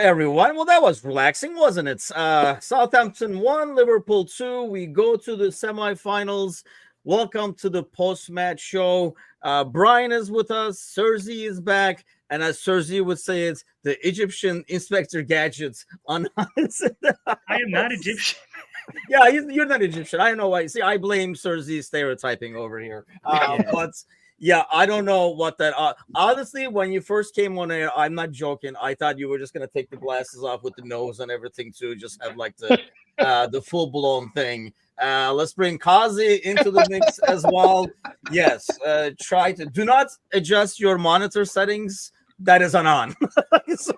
everyone. Well, that was relaxing, wasn't it? Southampton 1, Liverpool 2. We go to the semifinals. Welcome to the post-match show. Brian is with us. Serzi is back. And as Serzi would say, it's the Egyptian Inspector Gadgets on us. I am not Egyptian. Yeah, you're not Egyptian. I don't know why. See, I blame Serzi stereotyping over here. But yeah, I don't know what that. Honestly, when you first came on air, I'm not joking. I thought you were just gonna take the glasses off with the nose and everything too, just have like the full blown thing. Let's bring Kazi into the mix as well. Yes, try to do not adjust your monitor settings. That is on. So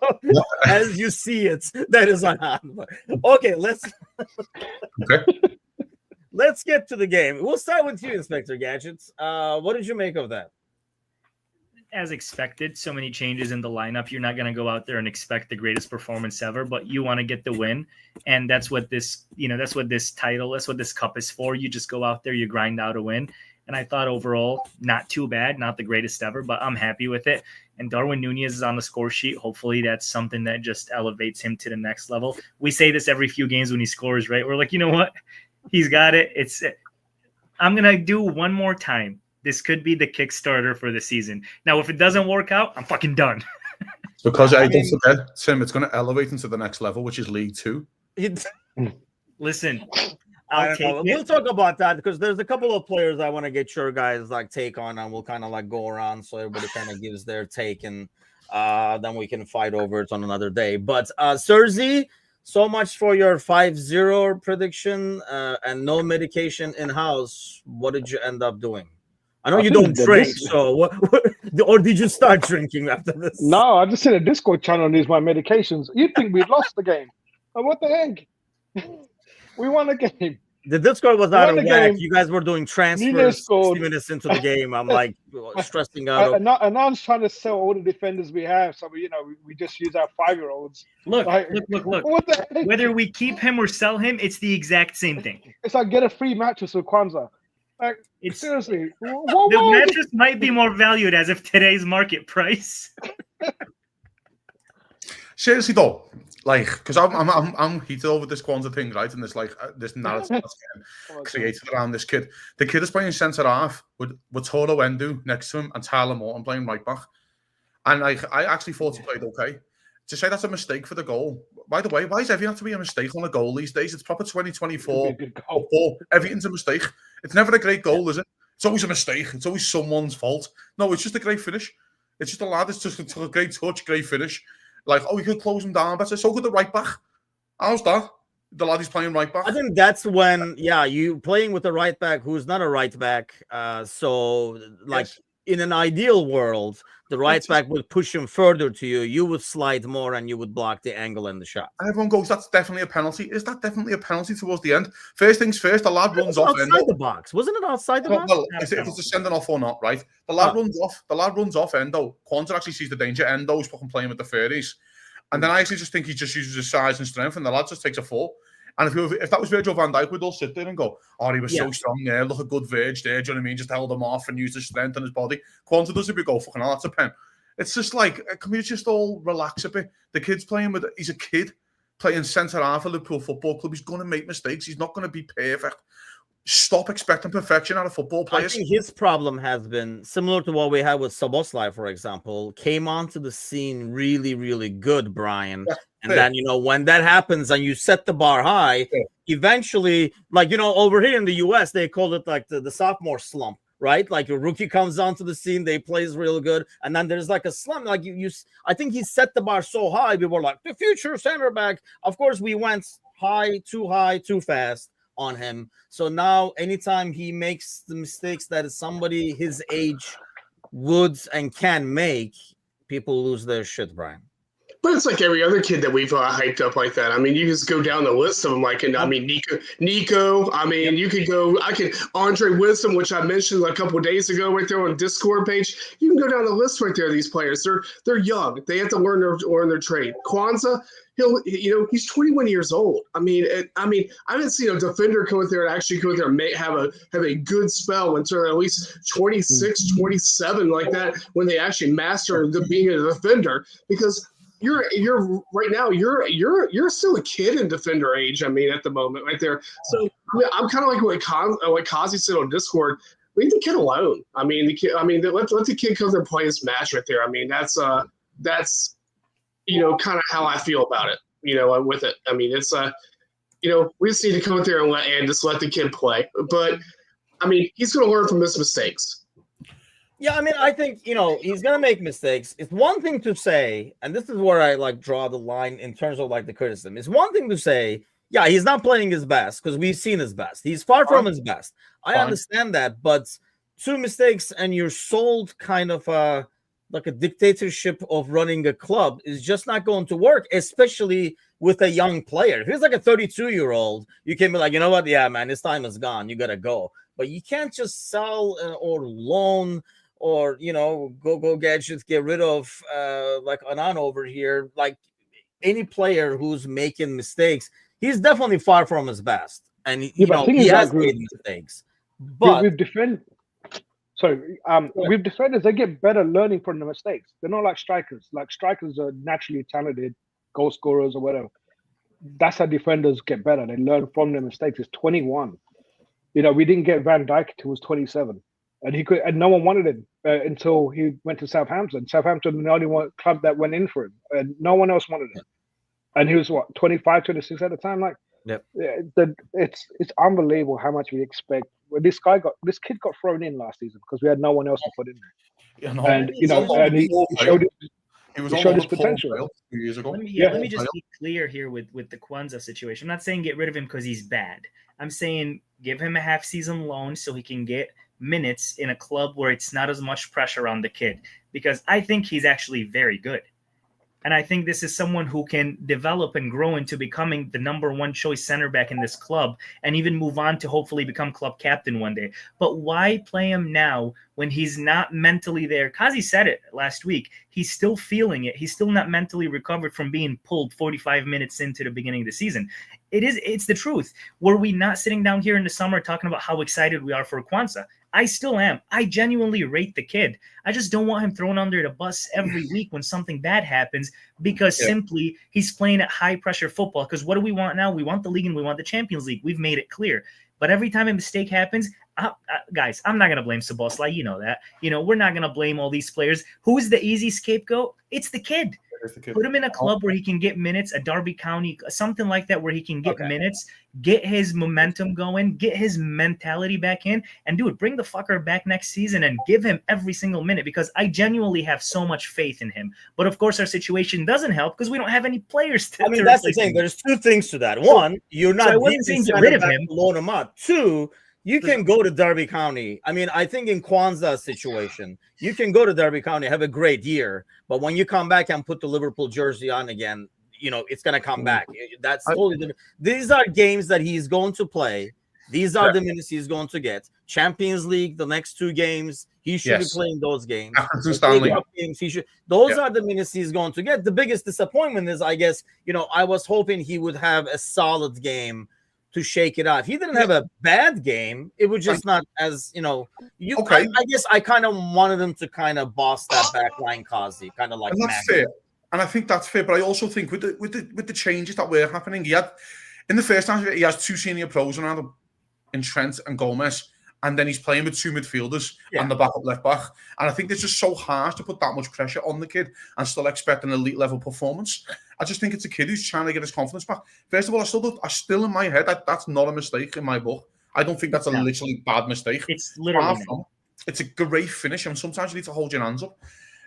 as you see it, that is on. Okay, let's get to the game. We'll start with you, Inspector Gadgets. What did you make of that? As expected, so many changes in the lineup. You're not going to go out there and expect the greatest performance ever, but you want to get the win. And that's what this cup is for. You just go out there, you grind out a win. And I thought overall, not too bad, not the greatest ever, but I'm happy with it. And Darwin Nunez is on the score sheet. Hopefully that's something that just elevates him to the next level. We say this every few games when he scores, right? We're like, you know what? He's got it. I'm going to do one more time. This could be the Kickstarter for the season. Now, if it doesn't work out, I'm fucking done. Because don't forget, Tim, it's going to elevate into the next level, which is League Two. Listen, we'll talk about that because there's a couple of players I want to get your guys like take on, and we'll kind of like go around so everybody kind of gives their take, and then we can fight over it on another day. But Serzi, so much for your 5-0 prediction and no medication in house. What did you end up doing? I know you don't drink, so what, or did you start drinking after this? No, I just said a Discord channel needs my medications. You'd think we'd lost the game. But what the heck? We won the game. The Discord was out of whack. You guys were doing transfers 60 minutes into the game. I'm like stressing out. Anand's trying to sell all the defenders we have, so we just use our 5-year-olds. Look. What the heck? Whether we keep him or sell him, it's the exact same thing. It's like get a free mattress with Kwanzaa. Like, seriously, the mattress might be more valued as of today's market price. Seriously though, like, because I'm heated over this Kwanzaa thing, right? And this this narrative that's getting created around this kid. The kid is playing centre half with Toro Endu next to him and Tyler Morton playing right back. And like, I actually thought he played okay. To say that's a mistake for the goal. By the way, why is everything have to be a mistake on a goal these days? It's proper 2024 football. Everything's a mistake. It's never a great goal, is it? It's always a mistake. It's always someone's fault. No, it's just a great finish. It's just a lad. It's just a great touch, great finish. Like, we could close him down better. So could the right back. How's that? The lad is playing right back. I think that's when, you playing with a right back who's not a right back. So, like, in an ideal world, the right back would push him further to you. You would slide more and you would block the angle and the shot. And everyone goes, that's definitely a penalty. Is that definitely a penalty towards the end? First things first, the lad runs off. Outside the box. Wasn't it outside the box? Well, if it's a sending off or not, right? The lad runs off. The lad runs off Endo. Kwanzaa actually sees the danger. Endo's fucking playing with the fairies. And then I actually just think he just uses his size and strength, and the lad just takes a fall. And if that was Virgil van Dijk, we'd all sit there and go, oh, he was so strong there. Look, a good Virg there. Do you know what I mean? Just held him off and used his strength on his body. Kwanzaa does it, we go, fucking hell, that's a pen. It's just like, can we just all relax a bit? The kid's he's a kid playing centre half of Liverpool Football Club. He's going to make mistakes. He's not going to be perfect. Stop expecting perfection out of football players. I think his problem has been similar to what we had with Szoboszlai, for example. Came onto the scene really, really good, Brian. Yeah. And then, when that happens and you set the bar high, eventually, like, over here in the US, they call it like the sophomore slump, right? Like a rookie comes onto the scene, they plays real good. And then there's like a slump. Like I think he set the bar so high. We were like, the future center back. Of course, we went high, too fast on him. So now anytime he makes the mistakes that somebody his age would and can make, people lose their shit, Brian. But it's like every other kid that we've hyped up like that. I mean, you just go down the list of them. Nico. I mean, you could go. Andre Wisdom, which I mentioned a couple of days ago, right there on Discord page. You can go down the list right there. These players, they're young. They have to learn their trade. Kwanzaa, he's 21 years old. I haven't seen a defender go out there and actually go out there and have a good spell until at least 26, 27 like that when they actually master being a defender because. you're right now you're still a kid in defender age. I mean, at the moment, right there. So I mean, I'm kind of like Kazi said on Discord. Leave the kid alone. I mean, the kid. I mean, let the kid come there and play his match right there. I mean, that's kind of how I feel about it. With it. I mean, it's we just need to come out there and just let the kid play. But I mean, he's going to learn from his mistakes. Yeah, I mean, I think, he's going to make mistakes. It's one thing to say, and this is where I draw the line in terms of the criticism. It's one thing to say, yeah, he's not playing his best because we've seen his best. He's far from his best. I understand that, but 2 mistakes and you're sold kind of like a dictatorship of running a club is just not going to work, especially with a young player. If he's like a 32-year-old, you can be like, you know what? Yeah, man, his time is gone. You got to go. But you can't just sell or loan or, go get rid of like Anan over here. Like any player who's making mistakes, he's definitely far from his best. And, he has made mistakes. But with defenders, they get better learning from the mistakes. They're not like strikers. Like strikers are naturally talented goal scorers or whatever. That's how defenders get better. They learn from their mistakes. It's 21. We didn't get Van Dijk till he was 27, and no one wanted him until he went to Southampton. Southampton was the only one club that went in for him, and no one else wanted him. And he was 25, 26 at the time. Like, yep. It's unbelievable how much we expect. Well, this kid got thrown in last season because we had no one else to put in there. And he showed his potential 2 years ago. Let me just be clear here with the Kwanzaa situation. I'm not saying get rid of him because he's bad. I'm saying give him a half-season loan so he can get minutes in a club where it's not as much pressure on the kid, because I think he's actually very good. And I think this is someone who can develop and grow into becoming the number 1 choice center back in this club and even move on to hopefully become club captain one day. But why play him now when he's not mentally there? Kazi said it last week. He's still feeling it. He's still not mentally recovered from being pulled 45 minutes into the beginning of the season. It's the truth. Were we not sitting down here in the summer talking about how excited we are for Kwanzaa? I still am. I genuinely rate the kid. I just don't want him thrown under the bus every week when something bad happens because simply he's playing at high-pressure football. Because what do we want now? We want the league and we want the Champions League. We've made it clear. But every time a mistake happens, guys, I'm not going to blame Szoboszlai. You know that. We're not going to blame all these players. Who's the easy scapegoat? It's the kid. Put him in a club where he can get minutes, a Derby County, something like that, where he can get minutes, get his momentum going, get his mentality back in, and bring the fucker back next season and give him every single minute, because I genuinely have so much faith in him. But of course, our situation doesn't help because we don't have any players to. I mean, that's the thing. There's 2 things to that. One, you're not saying get rid of him, loan him out. 2, you can go to Derby County. I mean, I think in Kwanzaa's situation, you can go to Derby County, have a great year, but when you come back and put the Liverpool jersey on again, it's going to come back. That's totally different. These are games that he's going to play. These are the minutes he's going to get. Champions League, the next 2 games, he should be playing those games. Those are the minutes he's going to get. The biggest disappointment is, I guess, I was hoping he would have a solid game to shake it off. He didn't have a bad game. It was just not as, I guess I kind of wanted him to kind of boss that back line, Kazi, kind of like. And that's fair. And I think that's fair. But I also think with the changes that were happening, he had in the first half, he has 2 senior pros around him in Trent and Gomez. And then he's playing with 2 midfielders and the backup left back. And I think it's just so hard to put that much pressure on the kid and still expect an elite level performance. I just think it's a kid who's trying to get his confidence back. First of all, I still in my head, that's not a mistake in my book. I don't think that's a literally bad mistake. It's literally it's a great finish, and sometimes you need to hold your hands up.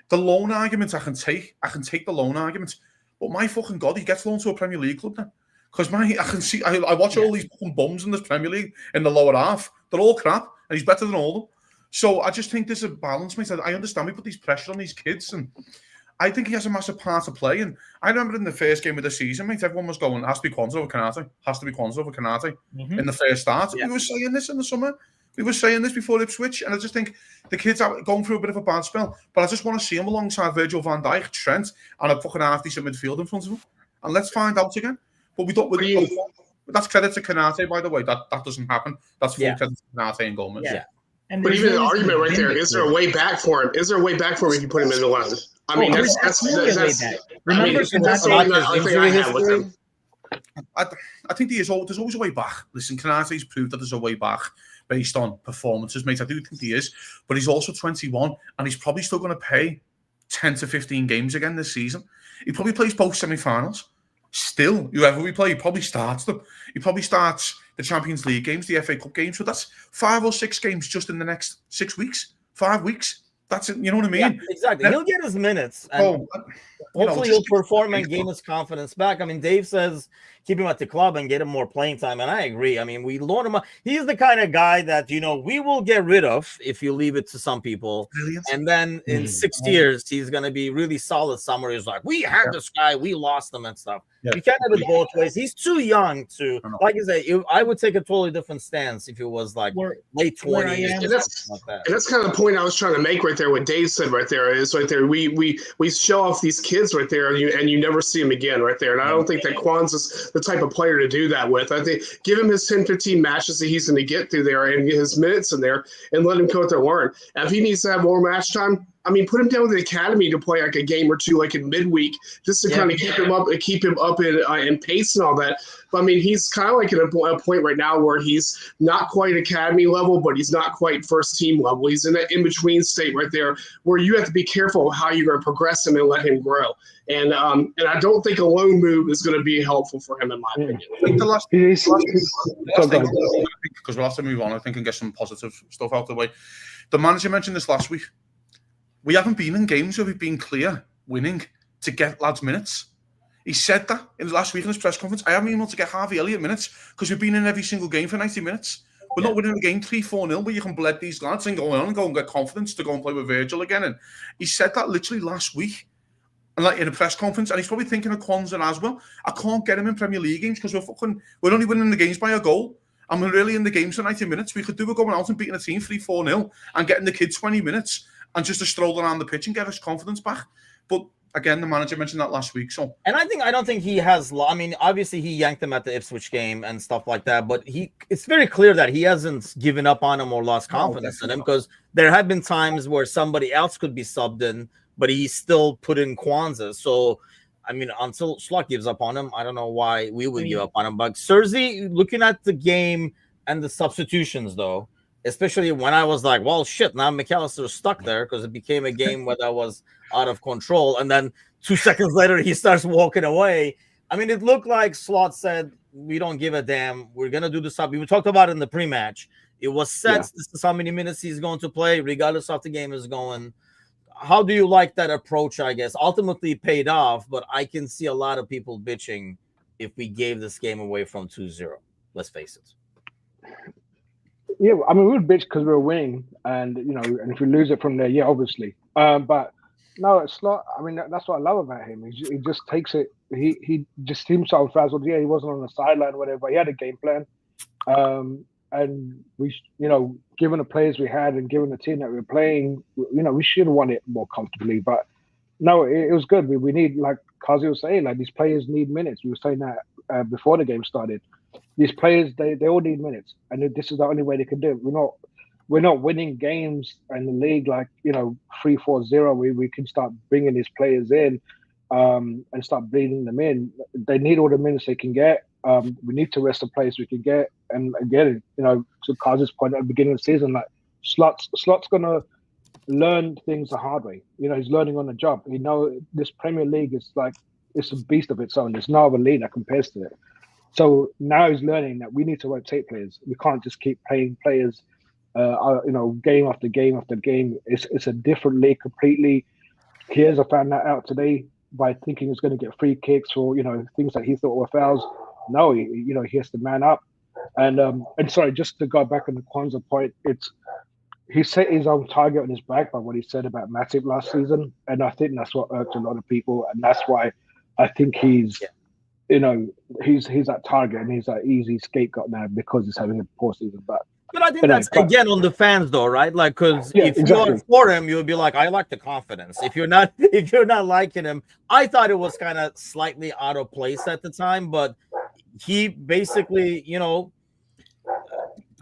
The loan argument, I can take the loan argument. But my fucking God, he gets loaned to a Premier League club now. Because I watch all these fucking bums in this Premier League in the lower half. They're all crap, and he's better than all of them. So I just think there's a balance, mate. I understand we put these pressure on these kids, and I think he has a massive part to play. And I remember in the first game of the season, mate, everyone was going, has to be Kwanzaa over Konate. Has to be Kwanzaa over Konate in the first start. Yeah. We were saying this in the summer. We were saying this before Ipswich, and I just think the kids are going through a bit of a bad spell. But I just want to see him alongside Virgil van Dijk, Trent, and a fucking half-decent midfield in front of him. And let's find out again. But we don't. That's credit to Konate, by the way. That doesn't happen. That's full credit to Konate and Gomez. Yeah. But even the argument right there, is there a way back for him? Is there a way back for him if you put him in the line? I mean, that's Remember, I had with him. I think there's always a way back. Listen, Canate's proved that there's a way back based on performances, mate. I do think he is, but he's also 21, and he's probably still going to play 10 to 15 games again this season. He probably plays both semi-finals. Still, whoever we play, he probably starts them. He probably starts the Champions League games, the FA Cup games. So that's 5 or 6 games just in the next 6 weeks, 5 weeks. That's it. You know what I mean? Yeah, exactly. He'll get his minutes. And hopefully he'll perform and gain his confidence back. I mean, Dave says keep him at the club and get him more playing time. And I agree. I mean, we loan him up. He's the kind of guy that, we will get rid of if you leave it to some people. Brilliant. And then in 6 years, he's going to be really solid somewhere. He's like, we had this guy, we lost him and stuff. Yeah. You can't have it both ways. He's too young to, like you say, I would take a totally different stance if it was like late 20s. And that's kind of the point I was trying to make right there. What Dave said right there is right there. We show off these kids right there, and you never see them again right there. And I don't think that Kwanzaa's the type of player to do that with. I think give him his 10-15 matches that he's going to get through there and get his minutes in there and let him go out there and learn. And if he needs to have more match time, I mean, put him down with the academy to play like a game or two, like in midweek, just to kind of keep him up in pace and all that. But I mean, he's kind of like at a point right now where he's not quite academy level, but he's not quite first team level. He's in that in between state right there, where you have to be careful how you're going to progress him and let him grow. And I don't think a loan move is going to be helpful for him, in my opinion. I think the last thing, because we'll have to move on, I think, and get some positive stuff out of the way. The manager mentioned this last week. We haven't been in games where we've been clear winning to get lads minutes. He said that in last week in his press conference. I haven't been able to get Harvey Elliott minutes because we've been in every single game for 90 minutes. We're not winning a game 3-4-0 where you can bled these lads and go on and go and get confidence to go and play with Virgil again. And he said that literally last week, and like in a press conference, and he's probably thinking of Kwanzaa as well. I can't get him in Premier League games because we're only winning the games by a goal. And we're really in the games for 90 minutes. We could do with going out and beating a team 3-4-0 and getting the kid 20 minutes and just to stroll around the pitch and get his confidence back. But again, the manager mentioned that last week. So, and I don't think he has. I mean, obviously he yanked him at the Ipswich game and stuff like that. But it's very clear that he hasn't given up on him or lost confidence in him, because there have been times where somebody else could be subbed in, but he still put in Kwanzaa. So, I mean, until Slot gives up on him, I don't know why we would give up on him. But Serzi, looking at the game and the substitutions, though, especially when I was like, well, shit, now McAllister's stuck there because it became a game where that was out of control. And then 2 seconds later, he starts walking away. I mean, it looked like Slot said, we don't give a damn. We're going to do this up. We talked about it in the pre-match. It was set. This is how many minutes he's going to play, regardless of the game is going. How do you like that approach, I guess? Ultimately paid off, but I can see a lot of people bitching if we gave this game away from 2-0. Let's face it. Yeah, I mean, we would bitch because we were winning, and and if we lose it from there, yeah, obviously. But no, it's not. I mean, that's what I love about him. He just takes it. He just himself frazzled. Yeah, he wasn't on the sideline or whatever. He had a game plan, and we, given the players we had and given the team that we were playing, we should have won it more comfortably. But no, it was good. We need, like Kazi was saying, like these players need minutes. We were saying that before the game started. These players, they all need minutes, and this is the only way they can do it. We're not winning games in the league like 3-4-0. We can start bringing these players in and start bleeding them in. They need all the minutes they can get. We need to rest the players we can get. And again, to Kaz's point at the beginning of the season, like Slot's gonna learn things the hard way. He's learning on the job. This Premier League is like, it's a beast of its own. There's no other league that compares to it. So now he's learning that we need to rotate players. We can't just keep playing players, game after game after game. It's a different league completely. Chiesa found that out today by thinking he's going to get free kicks for things that he thought were fouls. No, he has to man up. And sorry, just to go back on the Kwanzaa point, he set his own target on his back by what he said about Matip last season, and I think that's what irked a lot of people, and that's why I think he's. He's that target and he's that easy scapegoat now because he's having a poor season. But I think that's again on the fans, though, right? Like, because if you're for him, you'll be like, I like the confidence. If you're not liking him, I thought it was kind of slightly out of place at the time, but he basically,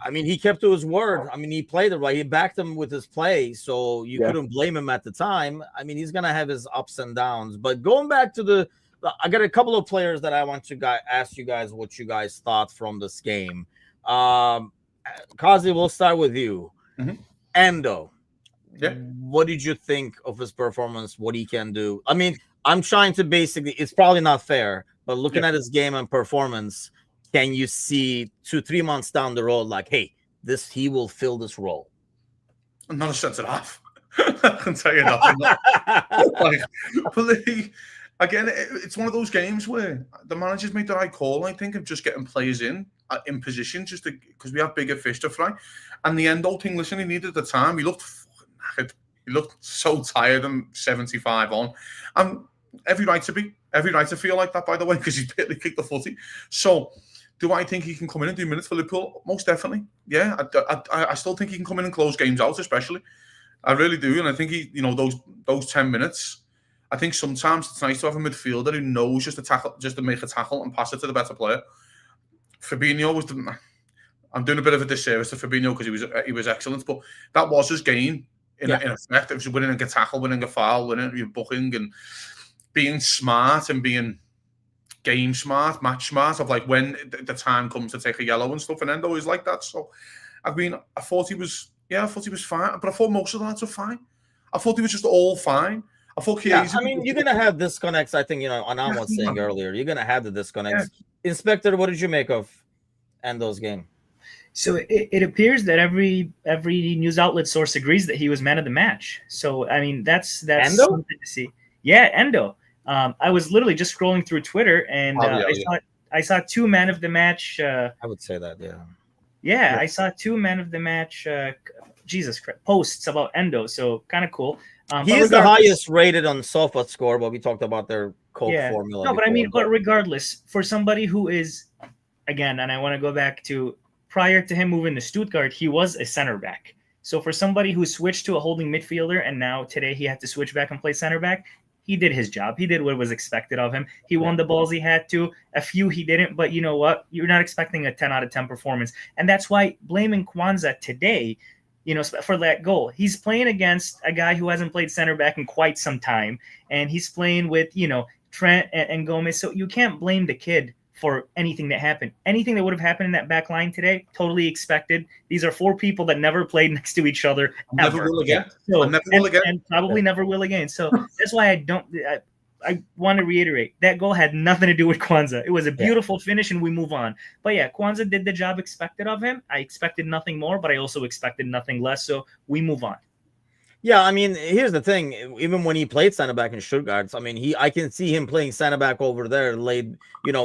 I mean, he kept to his word. I mean, he played it right. He backed him with his play, so you couldn't blame him at the time. I mean, he's gonna have his ups and downs. But going back to I got a couple of players that I want to ask you guys what you guys thought from this game. Kazi, we'll start with you. Endo. Yeah. What did you think of his performance? What he can do? I mean, I'm trying to basically, it's probably not fair, but looking at his game and performance, can you see 2-3 months down the road, like, hey, he will fill this role? I'm not a centre half. I can tell you that. Again, it's one of those games where the managers made the right call, I think, of just getting players in position, just because we have bigger fish to fry. And the Endo thing, listen, he needed the time. He looked fucking knackered. He looked so tired and 75 on. And every right to feel like that, by the way, because he barely kicked the footy. So, do I think he can come in and do minutes for Liverpool? Most definitely. Yeah, I still think he can come in and close games out, especially. I really do. And I think he, those 10 minutes, I think sometimes it's nice to have a midfielder who knows just to make a tackle and pass it to the better player. Fabinho was I'm doing a bit of a disservice to Fabinho because he was excellent, but that was his game in effect. It was winning a tackle, winning a foul, winning your booking, and being smart and being game smart, match smart, of like when the time comes to take a yellow and stuff. And Endo is like that. So I thought he was fine, but I thought most of the lads were fine. I thought he was just all fine. I thought you're gonna have disconnects. I think Anand was saying earlier, you're gonna have the disconnects. Yeah. Inspector, what did you make of Endo's game? So it appears that every news outlet source agrees that he was man of the match. So I mean that's Endo? Something to see. Yeah, Endo. I was literally just scrolling through Twitter and I saw 2 man of the match. I would say that, yeah. Yeah, I saw 2 man of the match. Jesus Christ, posts about Endo. So kind of cool. He is the highest rated on Sofa Score, but we talked about their Coke formula. No, but regardless, for somebody who is, again, and I want to go back to prior to him moving to Stuttgart, he was a center back. So for somebody who switched to a holding midfielder and now today he had to switch back and play center back, he did his job. He did what was expected of him. He won the balls he had to. A few he didn't, but you know what? You're not expecting a 10 out of 10 performance. And that's why blaming Kwanzaa today, for that goal. He's playing against a guy who hasn't played center back in quite some time, and he's playing with, Trent and Gomez. So you can't blame the kid for anything that happened. Anything that would have happened in that back line today, totally expected. These are 4 people that never played next to each other ever. Never will again. So, and probably never will again. So that's why I want to reiterate, that goal had nothing to do with Kwanzaa. It was a beautiful finish, and we move on. But yeah, Kwanzaa did the job expected of him. I expected nothing more, but I also expected nothing less. So we move on. Yeah, I mean, here's the thing. Even when he played center back in Stuttgart, I mean, I can see him playing center back over there, laid,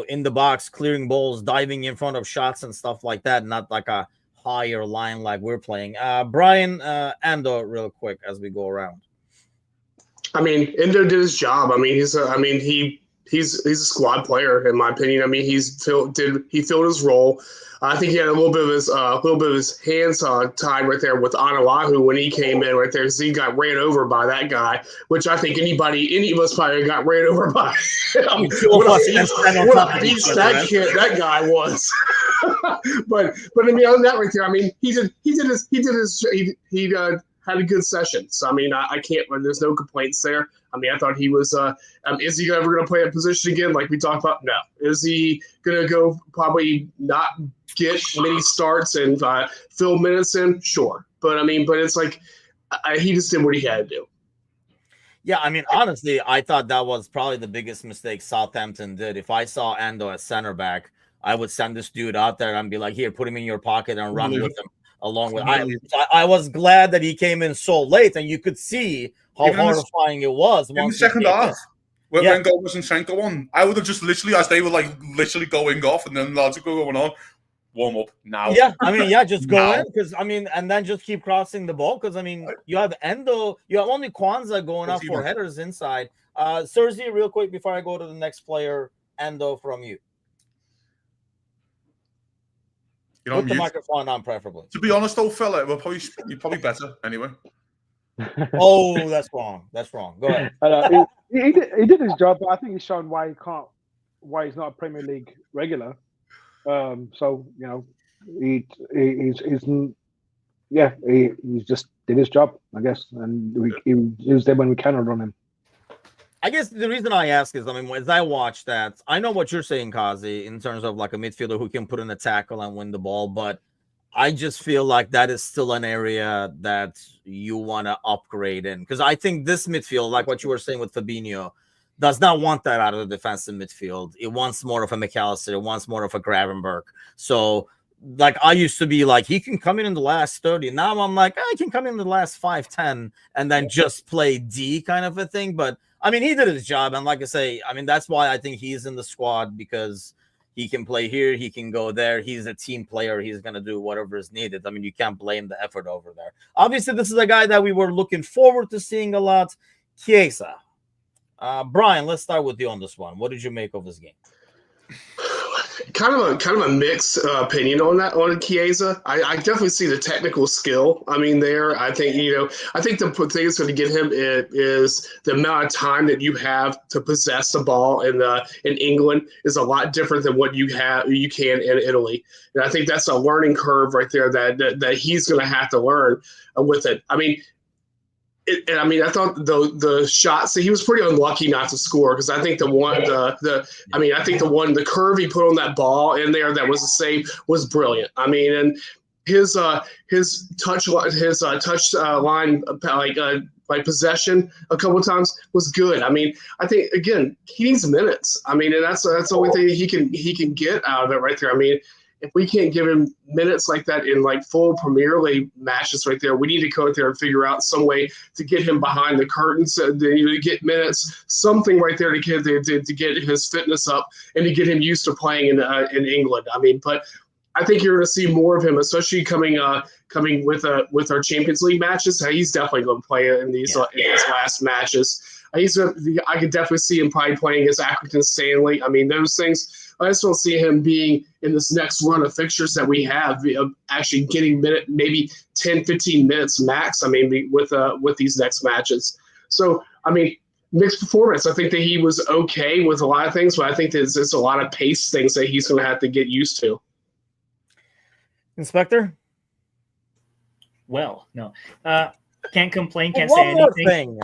in the box, clearing balls, diving in front of shots and stuff like that. Not like a higher line like we're playing. Brian, Endo, real quick as we go around. I mean, Endo did his job. I mean, he's a squad player in my opinion. I mean, he filled his role. I think he had a little bit of his hands tied right there with Anawahu when he came in right there, because he got ran over by that guy, which I think any of us probably got ran over by. What a beast that guy was. but I mean, on that right there, I mean, he had a good session. So I mean, I can't. There's no complaints there. I mean, I thought he was. Is he ever going to play a position again, like we talked about? No. Is he going to go probably not get many starts and fill minutes in? Sure. But it's like he just did what he had to do. Yeah, I mean, honestly, I thought that was probably the biggest mistake Southampton did. If I saw Endo as center back, I would send this dude out there and be like, "Here, put him in your pocket and run with him." Along with, I was glad that he came in so late, and you could see how horrifying it was. In the second half, when Gomez and Schenk go on, I would have just literally, as they were like literally going off, and then lads would go going on, warm up now. Yeah, I mean, just go in, because and then just keep crossing the ball, because you have Endo, you have only Kwanzaa going up for headers inside. Sergi, real quick before I go to the next player, Endo from you. Put the microphone on, preferably. To be honest, though, fella, you're probably better anyway. Oh, that's wrong. That's wrong. Go ahead. He did his job, but I think he's shown why he's not a Premier League regular. So He's just did his job, I guess, and he was there when we counted on him. I guess the reason I ask is, I mean, as I watch that, I know what you're saying, Kazi, in terms of like a midfielder who can put in a tackle and win the ball, but I just feel like that is still an area that you want to upgrade in, because I think this midfield, like what you were saying with Fabinho, does not want that out of the defensive midfield. It wants more of a McAllister. It wants more of a Gravenberch. So, like, I used to be like, he can come in the last 30. Now I'm like, I can come in the last 5-10 and then just play D kind of a thing. But, I mean, he did his job. And like I say, I mean, that's why I think he's in the squad, because he can play here. He can go there. He's a team player. He's going to do whatever is needed. I mean, you can't blame the effort over there. Obviously, this is a guy that we were looking forward to seeing a lot. Chiesa. Brian, let's start with you on this one. What did you make of this game? Kind of a mixed opinion on Chiesa. I definitely see the technical skill. I mean, I think the thing that's going to get him is the amount of time that you have to possess the ball in England is a lot different than what you can in Italy. And I think that's a learning curve right there that he's going to have to learn with it. I mean. I thought the shots. So he was pretty unlucky not to score, because I think the curve he put on that ball in there that was a save was brilliant. I mean, and his touch line like possession a couple of times was good. I mean, I think again he needs minutes. I mean, and that's the only thing he can get out of it right there. I mean, if we can't give him minutes like that in like full Premier League matches right there, we need to go out there and figure out some way to get him behind the curtains, to get minutes, something right there to get his fitness up and to get him used to playing in England. I mean, but I think you're going to see more of him, especially coming with our Champions League matches. He's definitely going to play in these last matches. I could definitely see him probably playing against Accrington Stanley. I mean, those things. I just don't see him being in this next run of fixtures that we have, actually getting maybe 10, 15 minutes max. I mean, with these next matches. So, I mean, mixed performance. I think that he was okay with a lot of things, but I think there's a lot of pace things that he's going to have to get used to. Inspector? Well, no. Can't complain, can't say anything.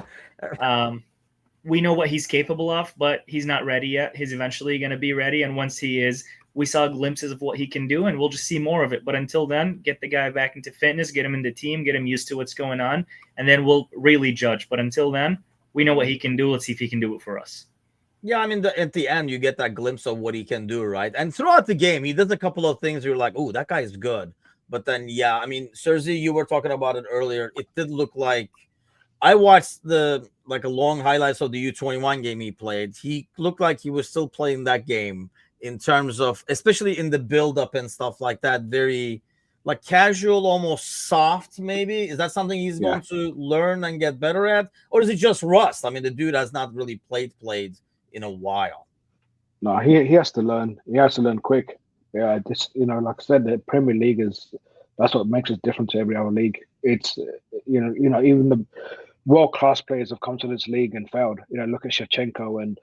We know what he's capable of, but he's not ready yet. He's eventually going to be ready. And once he is, we saw glimpses of what he can do, and we'll just see more of it. But until then, get the guy back into fitness, get him in the team, get him used to what's going on, and then we'll really judge. But until then, we know what he can do. Let's see if he can do it for us. Yeah, I mean, at the end, you get that glimpse of what he can do, right? And throughout the game, he does a couple of things you're like, oh, that guy is good. But then, yeah, I mean, Sergi, you were talking about it earlier. It did look like I watched a long highlights of the U21 game he played. He looked like he was still playing that game in terms of, especially in the build-up and stuff like that, very like casual, almost soft maybe. Is that something he's going to learn and get better at? Or is it just rust? I mean, the dude has not really played in a while. No, he has to learn. He has to learn quick. Yeah, this, like I said, the Premier League that's what makes it different to every other league. It's, even the world-class players have come to this league and failed. Look at Shevchenko and,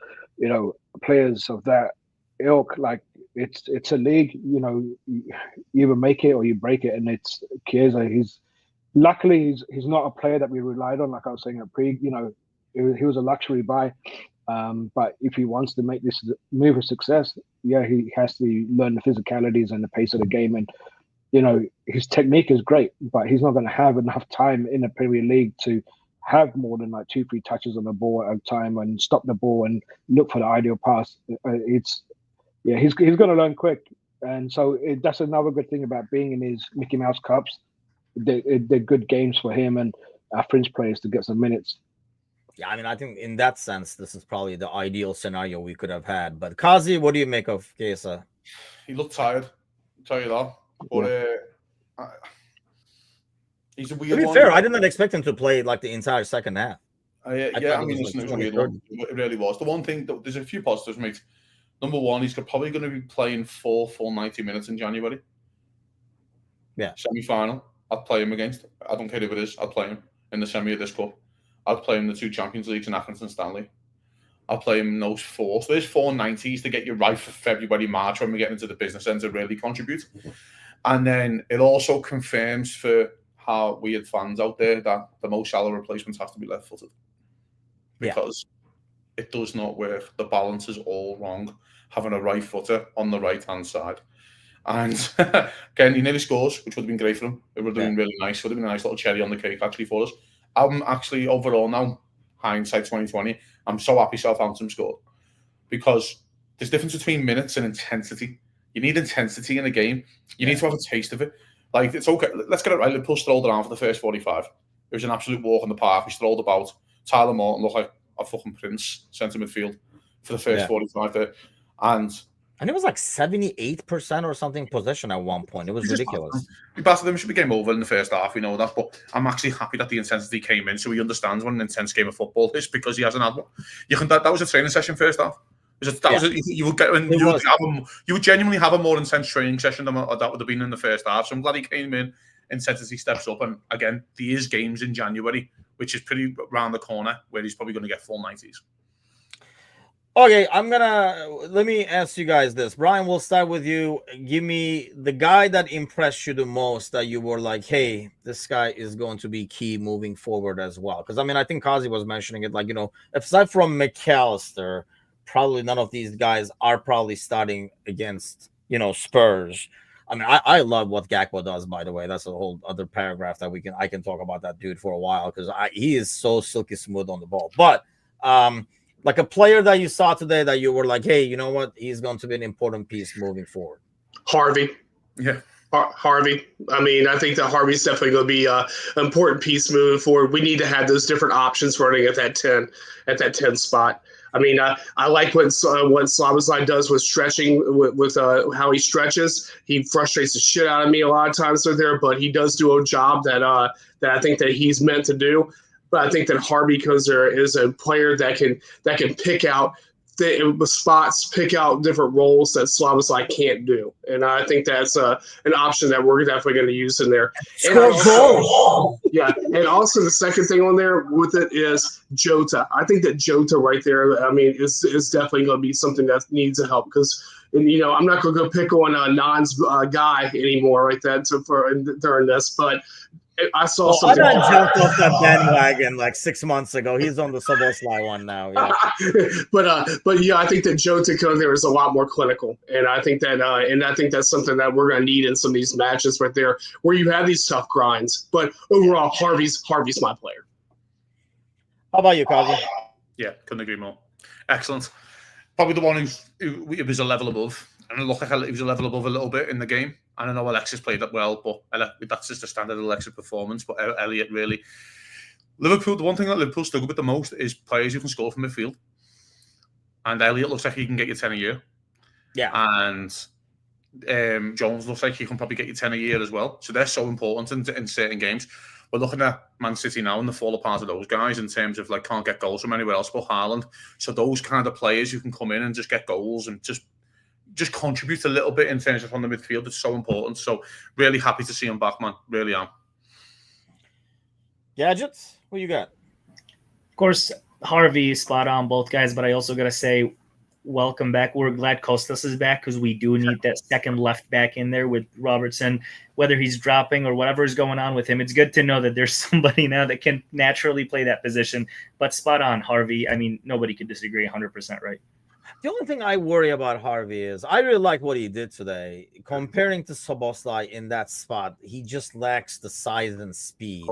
players of that ilk. Like, it's a league, you either make it or you break it. And it's Chiesa. Luckily, he's not a player that we relied on. Like I was saying at he was a luxury buy. But if he wants to make this move a success, he has to learn the physicalities and the pace of the game. And, his technique is great, but he's not going to have enough time in the Premier League to have more than like 2-3 touches on the ball at a time and stop the ball and look for the ideal pass. He's going to learn quick. And so that's another good thing about being in these Mickey Mouse Cups. They're good games for him and our fringe players to get some minutes. Yeah, I mean, I think in that sense, this is probably the ideal scenario we could have had. But Kazi, what do you make of Chiesa? He looked tired, I'll tell you that. But he's a weird one. To be fair, I did not expect him to play like the entire second half. I mean, listen, it was a weird one. It really was. The one thing, there's a few positives, mate. Number one, he's probably going to be playing full 90 minutes in January. Yeah. Semi-final, I'd play him against. I don't care who it is. I'd play him in the semi of this cup. I'd play him in the 2 Champions Leagues in Accrington Stanley. I'll play him in those 4. So there's 4 90s to get you right for February, March when we get into the business end to really contribute. And then it also confirms for how weird fans out there that the Mo Salah replacement has to be left-footed. Because it does not work. The balance is all wrong. Having a right footer on the right-hand side. And again, he nearly scores, which would have been great for him. It would have been really nice. It would have been a nice little cherry on the cake, actually, for us. I'm actually, overall now, hindsight 2020, I'm so happy Southampton scored. Because there's a difference between minutes and intensity. You need intensity in a game. You need to have a taste of it. Like, it's okay. Let's get it right. Liverpool strolled around for the first 45. It was an absolute walk in the park. We strolled about. Tyler Morton looked like a fucking prince, centre midfield, for the first 45 there. And it was like 78% or something possession at one point. It was ridiculous. We battered them. Should be game over in the first half. We know that. But I'm actually happy that the intensity came in, so he understands what an intense game of football is, because he hasn't had one. That was a training session first half. You would genuinely have a more intense training session than that would have been in the first half. So I'm glad he came in. Intensity steps up, and again, there is games in January, which is pretty round the corner, where he's probably going to get full 90s. Okay, let me ask you guys this. Brian, we'll start with you. Give me the guy that impressed you the most, that you were like, hey, this guy is going to be key moving forward as well. Because, I mean, I think Kazi was mentioning it, like, aside from McAllister, probably none of these guys are probably starting against, Spurs. I mean, I love what Gakpo does, by the way. That's a whole other paragraph that I can talk about that dude for a while, because he is so silky smooth on the ball. But, like a player that you saw today that you were like, hey, you know what? He's going to be an important piece moving forward. Harvey. Yeah. Harvey. I mean, I think that Harvey's definitely going to be an important piece moving forward. We need to have those different options running at that 10 spot. I mean, I like what Slobozlai does with stretching, with how he stretches. He frustrates the shit out of me a lot of times with there, but he does do a job that I think that he's meant to do. But I think that Harvey, because there is a player that can pick out the spots, pick out different roles that Slobozlai can't do, and I think that's an option that we're definitely going to use in there. Score goals. Yeah, and also the second thing on there with it is Jota. I think that Jota right there, I mean, is definitely going to be something that needs to help, because, I'm not going to go pick on Nan's guy anymore, right? During this, but I saw something. I jumped off that bandwagon like 6 months ago. He's on the Soboslai one now. Yeah. but yeah, I think that Jota there is a lot more clinical, and I think that's something that we're going to need in some of these matches right there, where you have these tough grinds. But overall, Harvey's my player. How about you, Kazi? Yeah, couldn't agree more. Excellent. Probably the one who was a level above, and it looked like he was a level above a little bit in the game. And I know Alexis played that well, but that's just a standard Alexis performance. But Elliot really, the one thing that Liverpool struggle with the most is players who can score from midfield. And Elliot looks like he can get you 10 a year. Yeah. And Jones looks like he can probably get you 10 a year as well. So they're so important in certain games. We're looking at Man City now and the fall apart of those guys in terms of like can't get goals from anywhere else but Haaland. So those kind of players who can come in and just get goals and just contribute a little bit in terms of on the midfield. It's so important. So really happy to see him back, man. Really am. Gadgets, what you got? Of course, Harvey, spot on, both guys. But I also got to say, welcome back. We're glad Kostas is back, because we do need that second left back in there with Robertson, whether he's dropping or whatever is going on with him. It's good to know that there's somebody now that can naturally play that position. But spot on, Harvey. I mean, nobody could disagree 100%, right? The only thing I worry about Harvey is I really like what he did today. Comparing to Soboslai in that spot, he just lacks the size and speed.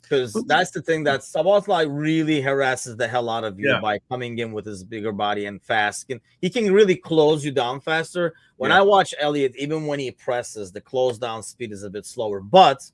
Because that's the thing, that Soboslai really harasses the hell out of you by coming in with his bigger body and fast. He can really close you down faster. When I watch Elliot, even when he presses, the close down speed is a bit slower. But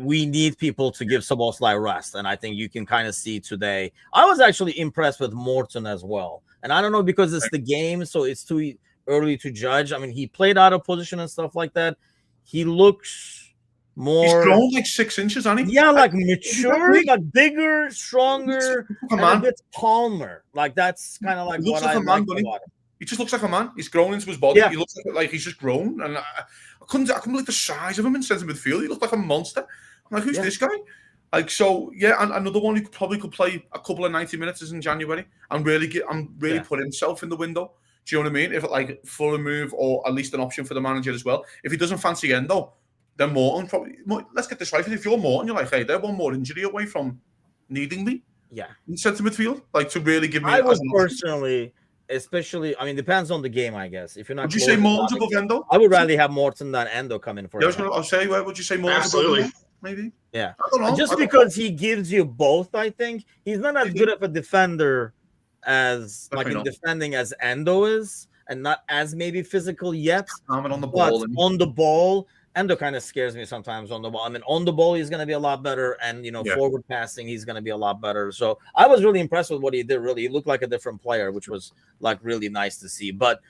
we need people to give Soboslai rest, and I think you can kind of see today. I was actually impressed with Morton as well. And I don't know, because it's the game, so it's too early to judge. I mean, he played out of position and stuff like that. He looks more... He's grown like 6 inches, hasn't he? Yeah, like mature, like bigger, stronger, and a bit calmer. Like, that's kind of like what I like about him. He just looks like a man. He's grown into his body. Yeah. He looks like he's just grown. And I couldn't believe the size of him in centre midfield. He looked like a monster. I'm like, who's this guy? Like, so, yeah, and another one who probably could play a couple of 90 minutes is in January and really put himself in the window. Do you know what I mean? If like for a move or at least an option for the manager as well. If he doesn't fancy Endo, then Morton probably. Let's get this right. If you're Morton, you're like, hey, they're one more injury away from needing me. Yeah, in centre midfield, like to really give me. I would personally, especially, I mean, depends on the game, I guess. If you're not, would you say Morton's above Endo? I would rather have Morton than Endo come in for. Yeah, I'll say, where would you say Morton's Absolutely. above Endo? Maybe. Yeah, I don't know. Just because he gives you both, I think he's not as good of a defender as in defending as Endo is, and not as maybe physical yet. On the ball, on the ball, Endo kind of scares me sometimes on the ball. I mean, on the ball, he's going to be a lot better. And, forward passing, he's going to be a lot better. So I was really impressed with what he did. Really, he looked like a different player, which was like really nice to see. But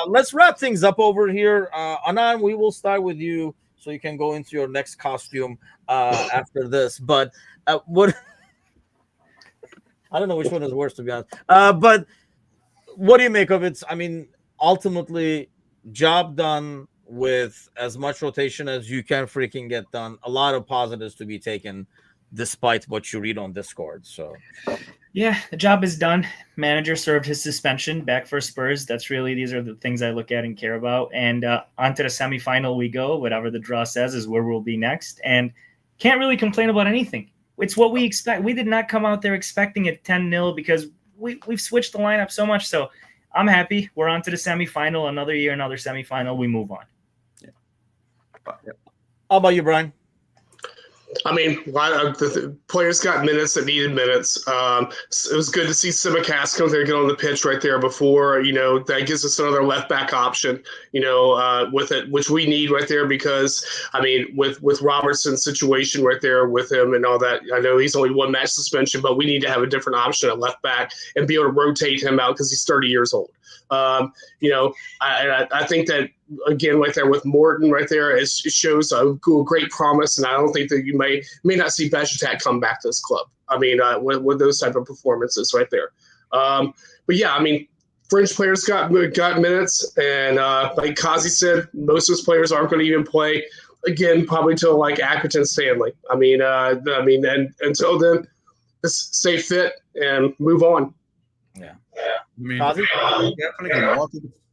let's wrap things up over here. Anand, we will start with you so you can go into your next costume after this. But what I don't know which one is worse, to be honest. But what do you make of it? I mean, ultimately, job done with as much rotation as you can freaking get done. A lot of positives to be taken despite what you read on Discord. So yeah, the job is done. Manager served his suspension, back for Spurs. These are the things I look at and care about. And onto the semifinal we go. Whatever the draw says is where we'll be next. And can't really complain about anything. It's what we expect. We did not come out there expecting it 10-0 because we've switched the lineup so much. So I'm happy. We're on to the semifinal. Another year, another semifinal. We move on. How about you, Brian? I mean, the players got minutes that needed minutes. It was good to see Simicast come there, get on the pitch right there before, that gives us another left back option, with it, which we need right there because, I mean, with Robertson's situation right there with him and all that, I know he's only one match suspension, but we need to have a different option at left back and be able to rotate him out because he's 30 years old. I think that, again, right there with Morton right there, it shows a great promise, and I don't think that you may not see Besiktas come back to this club. I mean, with those type of performances right there. But yeah, I mean, fringe players got minutes, and like Kazi said, most of those players aren't going to even play again, probably till like Accrington Stanley. I mean, and until then, just stay fit and move on. Yeah. I mean,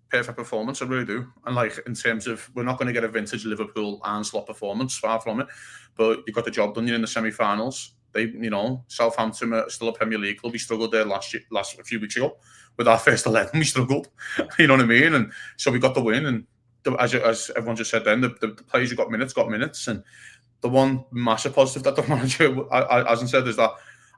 perfect performance, I really do. And like in terms of, we're not going to get a vintage Liverpool and slot performance, far from it. But you got the job done. You're in the semi-finals. They, Southampton are still a Premier League club. We struggled there a few weeks ago with our first 11. We struggled. You know what I mean? And so we got the win. And as everyone just said, then the players who got minutes. And the one massive positive that the manager hasn't said is that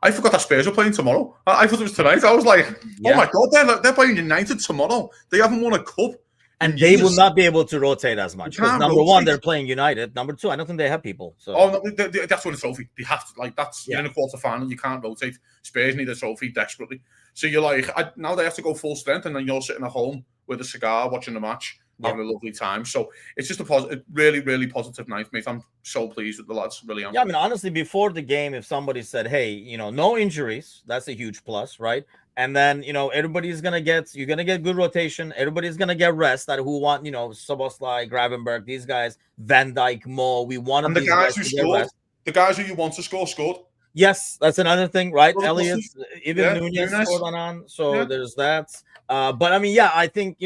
I forgot that Spurs were playing tomorrow. I thought it was tonight. I was like, oh my God, they're playing United tomorrow. They haven't won a cup. And they will not be able to rotate as much. Number one, they're playing United. Number two, I don't think they have people. So. Oh, no, that's won a trophy. They have to, you're in a quarterfinal, you can't rotate. Spurs need a trophy desperately. So you're like, now they have to go full strength, and then you're sitting at home with a cigar watching the match, having a lovely time. So it's just a really, really positive night, mate. I'm so pleased with the lads. Really am. Yeah, I mean, honestly, before the game, if somebody said, hey, no injuries, that's a huge plus, right? And then, everybody's going to you're going to get good rotation. Everybody's going to get rest who want, Szoboszlai, Gravenberg, these guys, Van Dijk, Mo. We want and the guys who scored, the guys who you want to score scored. Yes, that's another thing, right? Elliott, even Nunez scored on. So there's that. But I mean, I think,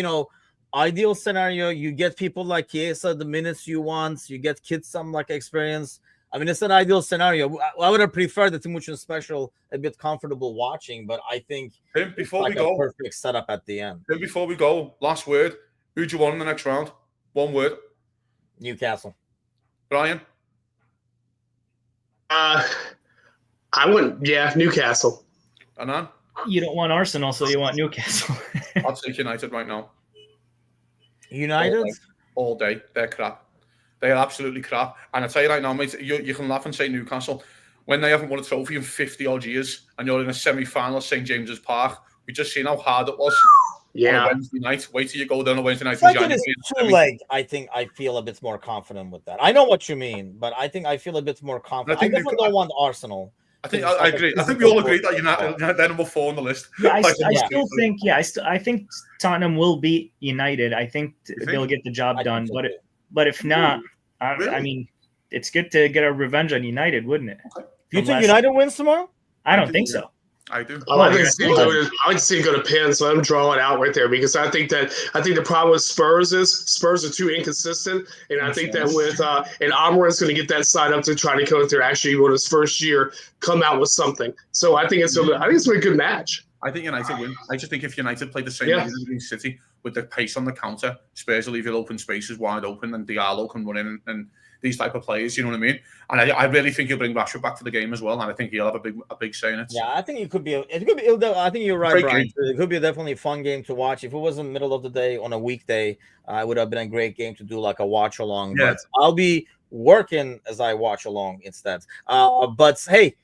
ideal scenario, you get people like Chiesa the minutes you want, you get kids some experience. I mean, it's an ideal scenario. I would have preferred the Timuchin special a bit comfortable watching, but I think before we go, perfect setup at the end. Before we go, last word. Who do you want in the next round? One word. Newcastle. Brian? I wouldn't. Newcastle. Anand? You don't want Arsenal, so you want Newcastle. I'll take United right now. United? All day. They're crap. They are absolutely crap. And I tell you right now, mate, you can laugh and say Newcastle. When they haven't won a trophy in 50-odd years and you're in a semi-final at St. James's Park, we just seen how hard it was on a Wednesday night. Wait till you go down on Wednesday night in January. It's too late. I think I feel a bit more confident with that. I know what you mean, but I think I feel a bit more confident. I definitely don't want Arsenal. I agree. I think we all agree that United they're number 4 on the list. Yeah, I think Tottenham will beat United. I think they'll get the job done. But if not, I mean, it's good to get a revenge on United, wouldn't it? You think United wins tomorrow? I don't think so. I do. I like to see it go to Penn, so let them draw it out right there because I think the problem with Spurs is Spurs are too inconsistent, and I think that with and Amarin's going to get that side up to try to go through actually with his first year come out with something. So I think it's going to be a good match. I think United win. I just think if United play the same way as against City with the pace on the counter, Spurs will leave your open spaces wide open, and Diallo can run in and these type of players. You know what I mean? And I really think he'll bring Rashford back to the game as well, and I think he'll have a big say in it. Yeah, I think it could be. I think you're right, Brian. It could be definitely a fun game to watch. If it was in the middle of the day on a weekday, it would have been a great game to do like a watch along. Yeah. But I'll be working as I watch along instead. But hey.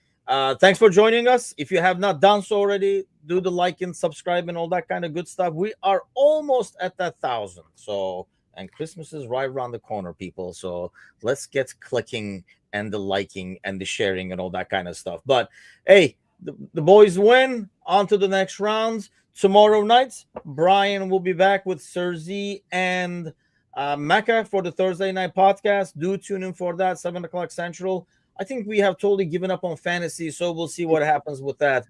Thanks for joining us. If you have not done so already, do the like and subscribe and all that kind of good stuff. We are almost at that 1,000. So, and Christmas is right around the corner, people. So let's get clicking and the liking and the sharing and all that kind of stuff. But hey, the boys win. On to the next round. Tomorrow night, Brian will be back with Serzi and Mecca for the Thursday night podcast. Do tune in for that, 7 o'clock Central. I think we have totally given up on fantasy, so we'll see what happens with that.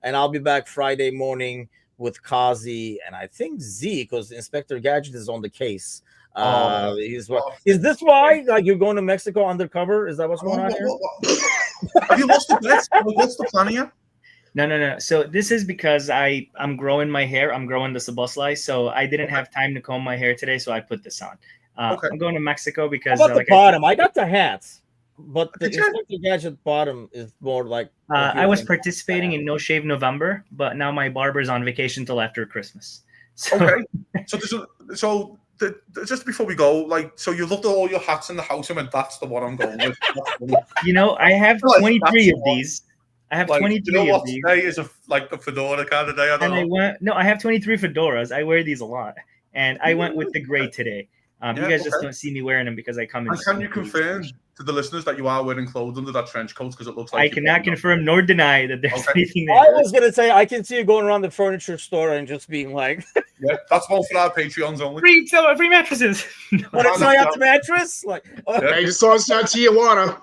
And I'll be back Friday morning with Kazi and I think Z, because Inspector Gadget is on the case. Is this why like you're going to Mexico undercover? Is that what's going on here? Have you lost the bet? What's the plan here? No. So this is because I'm growing my hair. I'm growing the Soboslai, so I didn't have time to comb my hair today, so I put this on. I'm going to Mexico because the bottom. I got the hats. But the Inspector Gadget bottom is more like I was participating in No Shave November, but now my barber's on vacation till after Christmas. So. Okay. So just before we go, so you looked at all your hats in the house and went, "That's the one I'm going with." I have 23 of these. I have 23 of these. Today is a fedora kind of day. I have 23 fedoras. I wear these a lot, and I went with the gray today. You guys just don't see me wearing them because I come in. And can you confirm to the listeners that you are wearing clothes under that trench coat because it looks like I cannot confirm nor deny that there's anything there. I was gonna say I can see you going around the furniture store and just being like, "Yeah, that's one for our Patreons only." Free mattresses. But it's not a mattress. Hey, just saw it's not Tijuana.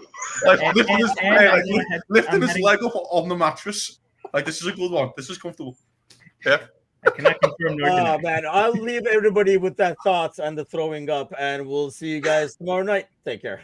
Lifting his leg up on the mattress. This is a good one. This is comfortable. Yeah. I cannot confirm nor deny. Man, I'll leave everybody with that thoughts and the throwing up, and we'll see you guys tomorrow night. Take care.